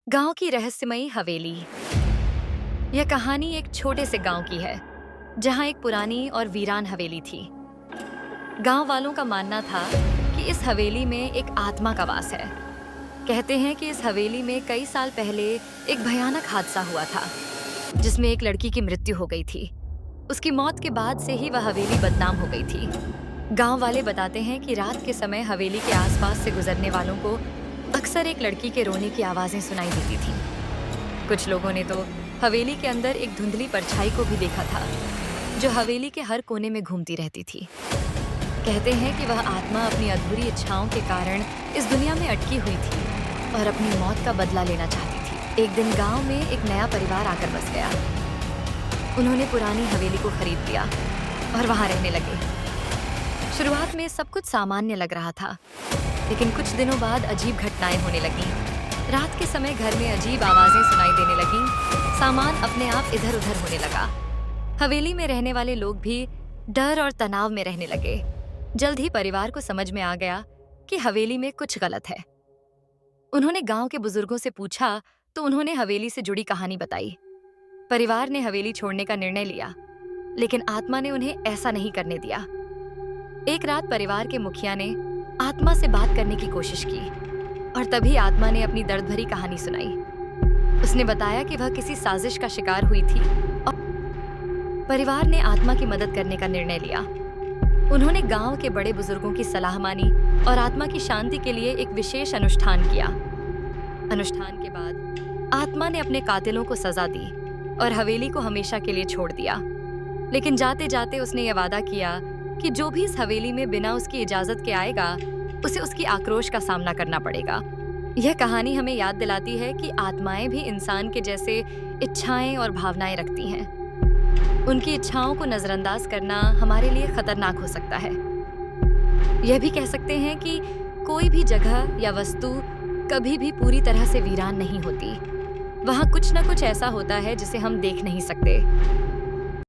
गांव की रहस्यमयी हवेली। यह कहानी एक छोटे से गांव की है जहां एक पुरानी और वीरान हवेली थी। गांव वालों का मानना था कि इस हवेली में एक आत्मा का वास है। कहते हैं कि इस हवेली में कई साल पहले एक भयानक हादसा हुआ था जिसमें एक लड़की की मृत्यु हो गई थी। उसकी मौत के बाद से ही वह हवेली बदनाम हो गई थी। गांव वाले बताते हैं कि रात के समय हवेली के आसपास से गुजरने वालों को अक्सर एक लड़की के रोने की आवाजें सुनाई देती थी। कुछ लोगों ने तो हवेली के अंदर एक धुंधली परछाई को भी देखा था जो हवेली के हर कोने में घूमती रहती थी। कहते हैं कि वह आत्मा अपनी अधूरी इच्छाओं के कारण इस दुनिया में अटकी हुई थी और अपनी मौत का बदला लेना चाहती थी। एक दिन गांव में एक नया परिवार आकर बस गया। उन्होंने पुरानी हवेली को खरीद लिया और वहां रहने लगे। शुरुआत में सब कुछ सामान्य लग रहा था, लेकिन कुछ दिनों बाद अजीब घटनाएं होने लगीं। रात के समय घर में अजीब आवाजें सुनाई देने लगीं। सामान अपने आप इधर उधर होने लगा। हवेली में रहने वाले लोग भी डर और तनाव में रहने लगे। जल्द ही परिवार को समझ में आ गया कि हवेली में कुछ गलत है। उन्होंने गांव के बुजुर्गों से पूछा तो उन्होंने हवेली से जुड़ी कहानी बताई। परिवार ने हवेली छोड़ने का निर्णय लिया, लेकिन आत्मा ने उन्हें ऐसा नहीं करने दिया। एक रात परिवार के मुखिया ने आत्मा से बात करने की कोशिश की और तभी आत्मा ने अपनी दर्द भरी कहानी सुनाई। उसने बताया कि वह किसी साजिश का शिकार हुई थी और परिवार ने आत्मा की मदद करने का निर्णय लिया। उन्होंने गांव के बड़े बुजुर्गों की सलाह मानी और आत्मा की शांति के लिए एक विशेष अनुष्ठान किया। अनुष्ठान के बाद आत्मा ने अपने कातिलों को सजा दी और हवेली को हमेशा के लिए छोड़ दिया। लेकिन जाते जाते उसने यह वादा किया कि जो भी इस हवेली में बिना उसकी इजाजत के आएगा उसे उसकी आक्रोश का सामना करना पड़ेगा। यह कहानी हमें याद दिलाती है कि आत्माएं भी इंसान के जैसे इच्छाएं और भावनाएं रखती हैं। उनकी इच्छाओं को नजरअंदाज करना हमारे लिए खतरनाक हो सकता है। यह भी कह सकते हैं कि कोई भी जगह या वस्तु कभी भी पूरी तरह से वीरान नहीं होती। वहां कुछ न कुछ ऐसा होता है जिसे हम देख नहीं सकते।